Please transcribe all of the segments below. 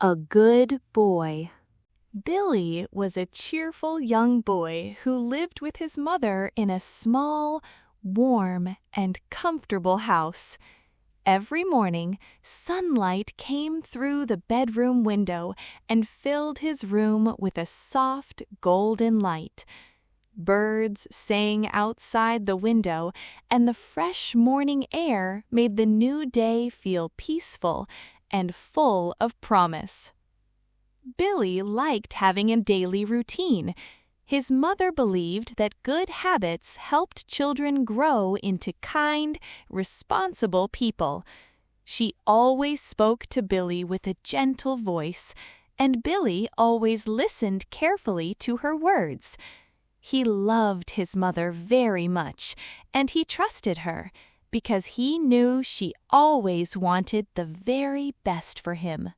A good boy. Billy was a cheerful young boy who lived with his mother in a small, warm, and comfortable house. Every morning, sunlight came through the bedroom window and filled his room with a soft, golden light. Birds sang outside the window, and the fresh morning air made the new day feel peaceful and full of promise. Billy liked having a daily routine. His mother believed that good habits helped children grow into kind, responsible people. She always spoke to Billy with a gentle voice, and Billy always listened carefully to her words. He loved his mother very much, and he trusted her, because he knew she always wanted the very best for him.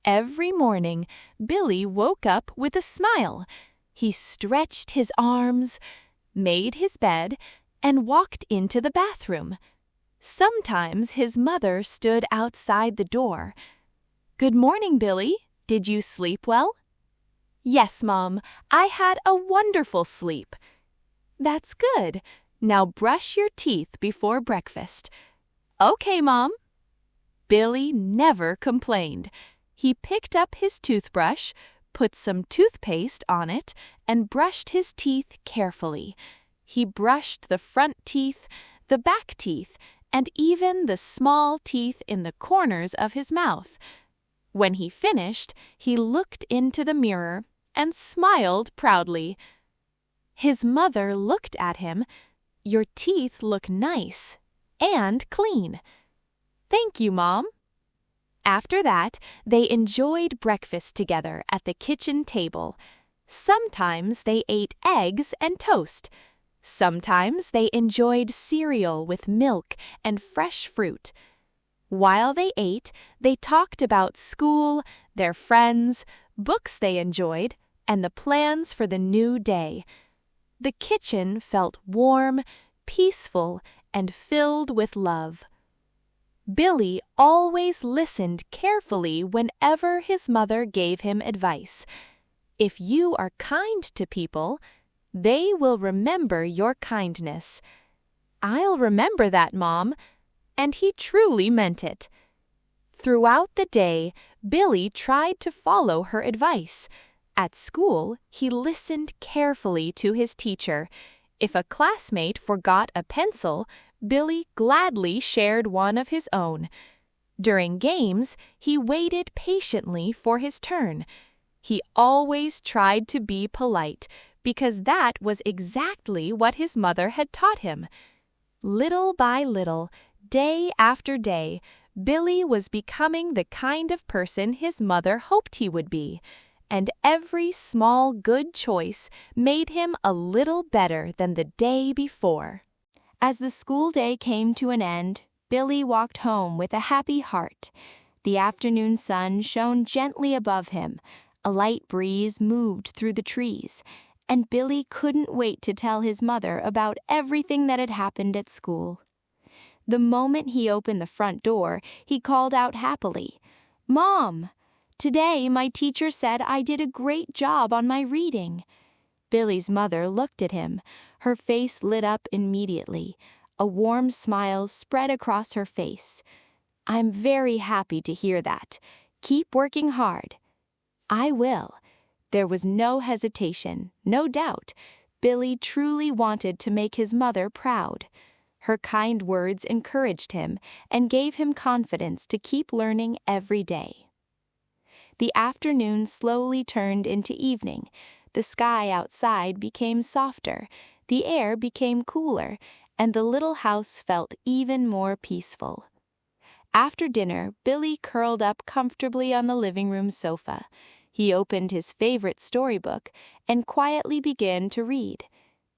Every morning, Billy woke up with a smile. He stretched his arms, made his bed, and walked into the bathroom. Sometimes his mother stood outside the door. "Good morning, Billy. Did you sleep well?" "Yes, Mom. I had a wonderful sleep." "That's good. Now brush your teeth before breakfast." "Okay, Mom." Billy never complained. He picked up his toothbrush, put some toothpaste on it, and brushed his teeth carefully. He brushed the front teeth, the back teeth, and even the small teeth in the corners of his mouth. When he finished, he looked into the mirror and smiled proudly. His mother looked at him. "Your teeth look nice and clean." "Thank you, Mom." After that, they enjoyed breakfast together at the kitchen table. Sometimes they ate eggs and toast. Sometimes they enjoyed cereal with milk and fresh fruit. While they ate, they talked about school, their friends, books they enjoyed, and the plans for the new day. The kitchen felt warm, peaceful, and filled with love. Billy always listened carefully whenever his mother gave him advice. If you are kind to people, they will remember your kindness. "I'll remember that, Mom." And he truly meant it. Throughout the day, Billy tried to follow her advice. At school, he listened carefully to his teacher. If a classmate forgot a pencil, Billy gladly shared one of his own. During games, he waited patiently for his turn. He always tried to be polite, because that was exactly what his mother had taught him. Little by little, day after day, Billy was becoming the kind of person his mother hoped he would be, and every small good choice made him a little better than the day before. As the school day came to an end, Billy walked home with a happy heart. The afternoon sun shone gently above him, a light breeze moved through the trees, and Billy couldn't wait to tell his mother about everything that had happened at school. The moment he opened the front door, he called out happily, "Mom! Today my teacher said I did a great job on my reading." Billy's mother looked at him. Her face lit up immediately. A warm smile spread across her face. "I'm very happy to hear that. Keep working hard." "I will." There was no hesitation, no doubt. Billy truly wanted to make his mother proud. Her kind words encouraged him and gave him confidence to keep learning every day. The afternoon slowly turned into evening. The sky outside became softer, the air became cooler, and the little house felt even more peaceful. After dinner, Billy curled up comfortably on the living room sofa. He opened his favorite storybook and quietly began to read.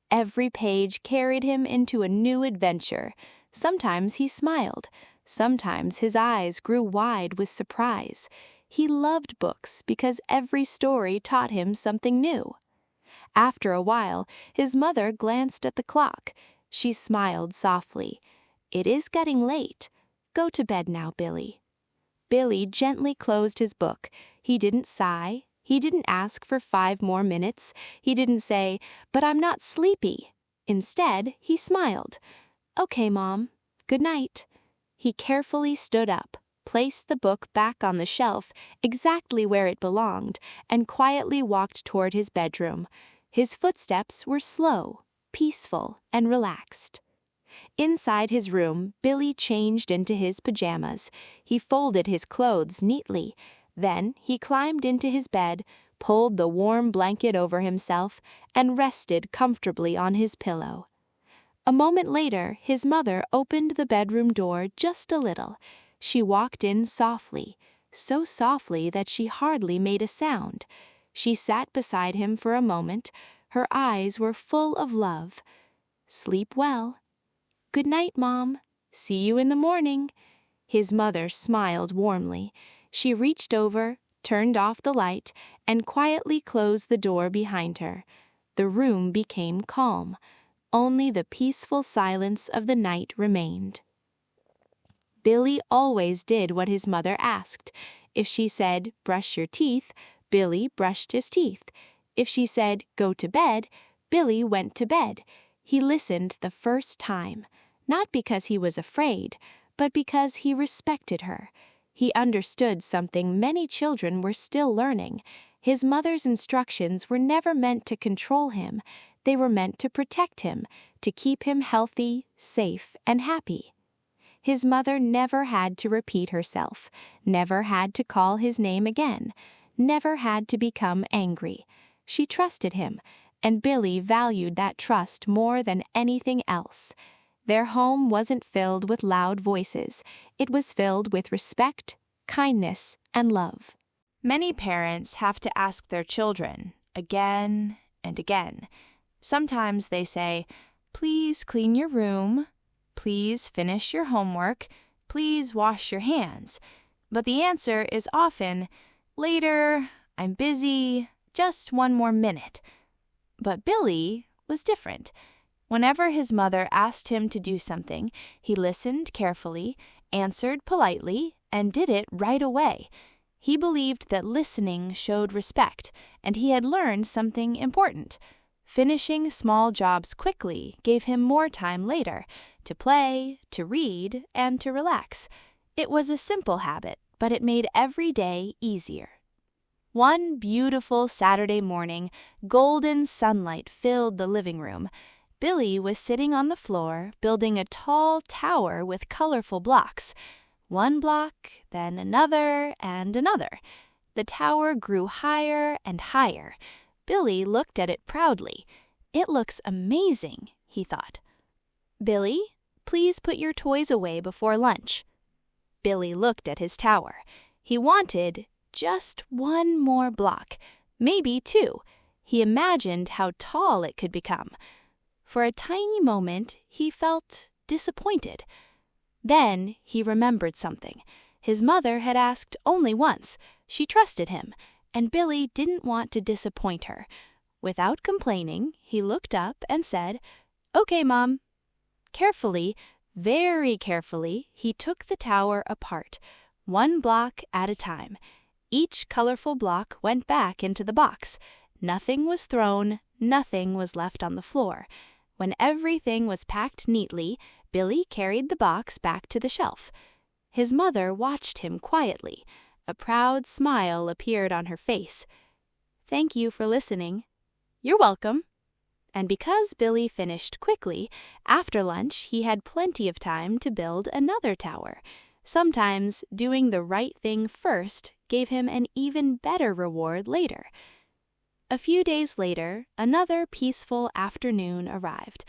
Every page carried him into a new adventure. Sometimes he smiled. Sometimes his eyes grew wide with surprise. He loved books because every story taught him something new. After a while, his mother glanced at the clock. She smiled softly. "It is getting late. Go to bed now, Billy." Billy gently closed his book. He didn't sigh. He didn't ask for 5 more minutes. He didn't say, "But I'm not sleepy." Instead, he smiled. "Okay, Mom. Good night." He carefully stood up, placed the book back on the shelf, exactly where it belonged, and quietly walked toward his bedroom. His footsteps were slow, peaceful, and relaxed. Inside his room, Billy changed into his pajamas. He folded his clothes neatly. Then he climbed into his bed, pulled the warm blanket over himself, and rested comfortably on his pillow. A moment later, his mother opened the bedroom door just a little. She walked in softly, so softly that she hardly made a sound. She sat beside him for a moment. Her eyes were full of love. "Sleep well." "Good night, Mom. See you in the morning." His mother smiled warmly. She reached over, turned off the light, and quietly closed the door behind her. The room became calm. Only the peaceful silence of the night remained. Billy always did what his mother asked. If she said, "Brush your teeth," Billy brushed his teeth. If she said, "Go to bed," Billy went to bed. He listened the first time, not because he was afraid, but because he respected her. He understood something many children were still learning. His mother's instructions were never meant to control him. They were meant to protect him, to keep him healthy, safe, and happy. His mother never had to repeat herself, never had to call his name again, never had to become angry. She trusted him, and Billy valued that trust more than anything else. Their home wasn't filled with loud voices. It was filled with respect, kindness, and love. Many parents have to ask their children again and again. Sometimes they say, "Please clean your room. Please finish your homework. Please wash your hands." But the answer is often, "Later, I'm busy, just 1 more minute." But Billy was different. Whenever his mother asked him to do something, he listened carefully, answered politely, and did it right away. He believed that listening showed respect, and he had learned something important. Finishing small jobs quickly gave him more time later to play, to read, and to relax. It was a simple habit, but it made every day easier. One beautiful Saturday morning, golden sunlight filled the living room. Billy was sitting on the floor, building a tall tower with colorful blocks. 1 block, then another, and another. The tower grew higher and higher. Billy looked at it proudly. "It looks amazing," he thought. "Billy, please put your toys away before lunch." Billy looked at his tower. He wanted just 1 more block, maybe 2. He imagined how tall it could become. For a tiny moment, he felt disappointed. Then he remembered something. His mother had asked only once. She trusted him, and Billy didn't want to disappoint her. Without complaining, he looked up and said, "Okay, Mom." Carefully, very carefully, he took the tower apart, 1 block at a time. Each colorful block went back into the box. Nothing was thrown, nothing was left on the floor. When everything was packed neatly, Billy carried the box back to the shelf. His mother watched him quietly. A proud smile appeared on her face. "Thank you for listening." "You're welcome." And because Billy finished quickly, after lunch he had plenty of time to build another tower. Sometimes doing the right thing first gave him an even better reward later. A few days later, another peaceful afternoon arrived.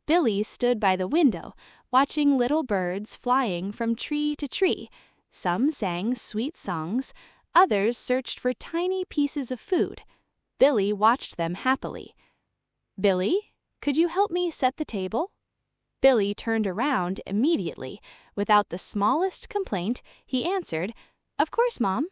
Billy stood by the window, watching little birds flying from tree to tree. Some sang sweet songs, others searched for tiny pieces of food. Billy watched them happily. "Billy, could you help me set the table?" Billy turned around immediately. Without the smallest complaint, he answered, "Of course, Mom."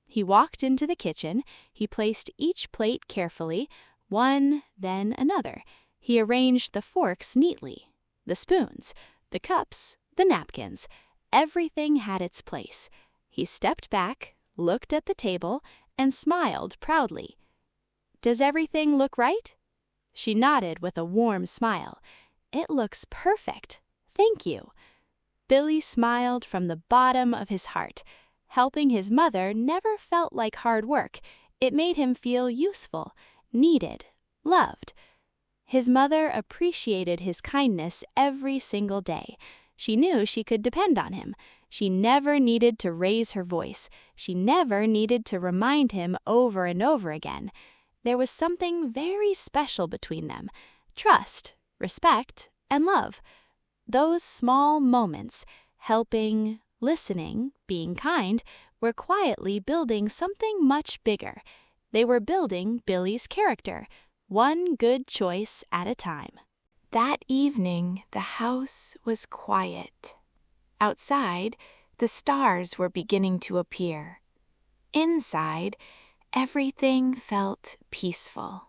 He walked into the kitchen. He placed each plate carefully, one, then another. He arranged the forks neatly, the spoons, the cups, the napkins. Everything had its place. He stepped back, looked at the table, and smiled proudly. "Does everything look right?" She nodded with a warm smile. "It looks perfect. Thank you." Billy smiled from the bottom of his heart. Helping his mother never felt like hard work. It made him feel useful, needed, loved. His mother appreciated his kindness every single day. She knew she could depend on him. She never needed to raise her voice. She never needed to remind him over and over again. There was something very special between them: trust, respect, and love. Those small moments, helping, listening, being kind, were quietly building something much bigger. They were building Billy's character, one good choice at a time. That evening, the house was quiet. Outside, the stars were beginning to appear. Inside, everything felt peaceful.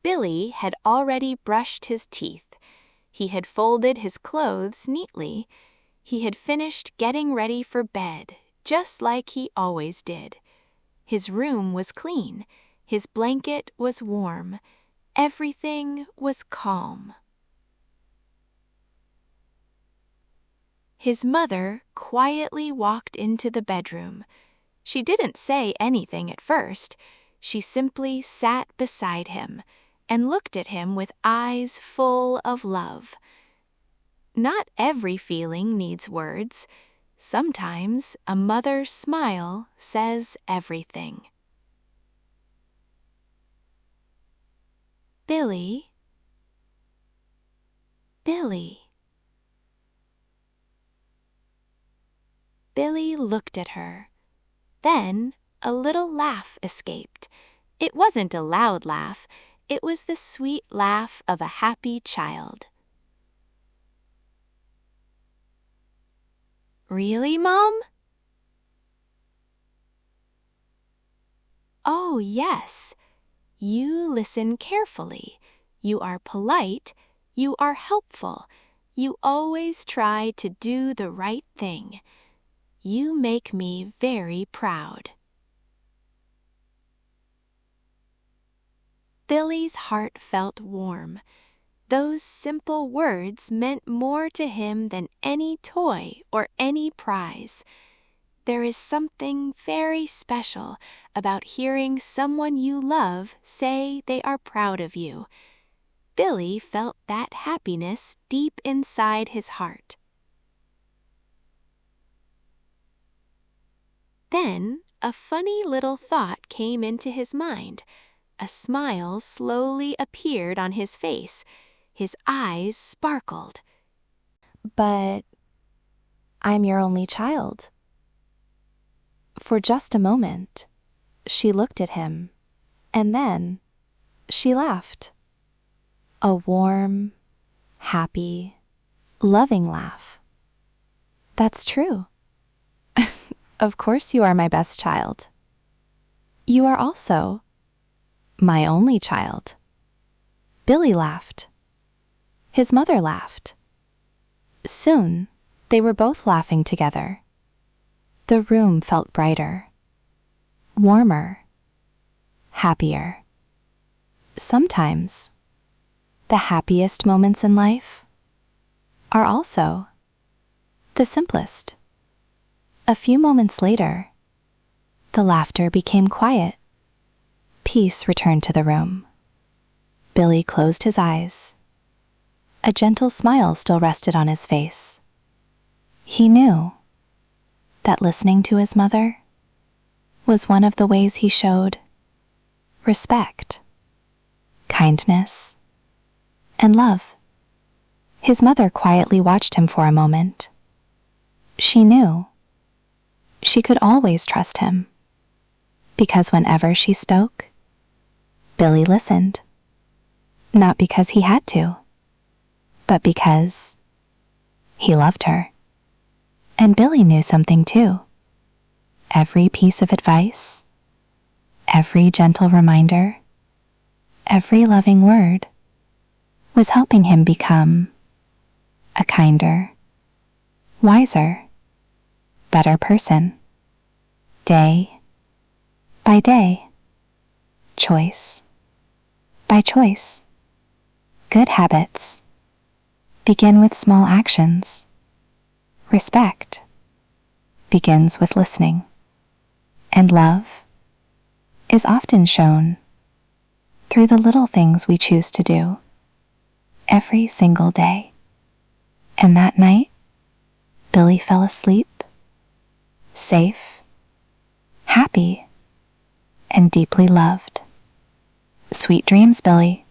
Billy had already brushed his teeth. He had folded his clothes neatly. He had finished getting ready for bed, just like he always did. His room was clean. His blanket was warm. Everything was calm. His mother quietly walked into the bedroom. She didn't say anything at first. She simply sat beside him and looked at him with eyes full of love. Not every feeling needs words. Sometimes a mother's smile says everything. "Billy, Billy." Billy looked at her. Then a little laugh escaped. It wasn't a loud laugh. It was the sweet laugh of a happy child. "Really, Mom?" "Oh, yes. You listen carefully. You are polite. You are helpful. You always try to do the right thing. You make me very proud." Billy's heart felt warm. Those simple words meant more to him than any toy or any prize. There is something very special about hearing someone you love say they are proud of you. Billy felt that happiness deep inside his heart. Then a funny little thought came into his mind. A smile slowly appeared on his face. His eyes sparkled. "But I'm your only child." For just a moment, she looked at him, and then she laughed. A warm, happy, loving laugh. "That's true. Of course you are my best child. You are also my only child." Billy laughed. His mother laughed. Soon, they were both laughing together. The room felt brighter, warmer, happier. Sometimes, the happiest moments in life are also the simplest. A few moments later, the laughter became quiet. Peace returned to the room. Billy closed his eyes. A gentle smile still rested on his face. He knew that listening to his mother was one of the ways he showed respect, kindness, and love. His mother quietly watched him for a moment. She knew she could always trust him, because whenever she spoke, Billy listened. Not because he had to, but because he loved her. And Billy knew something too. Every piece of advice, every gentle reminder, every loving word was helping him become a kinder, wiser, better person. day by day, choice by choice. Good habits begin with small actions. Respect begins with listening. And love is often shown through the little things we choose to do every single day. And that night, Billy fell asleep, safe, happy, and deeply loved. Sweet dreams, Billy.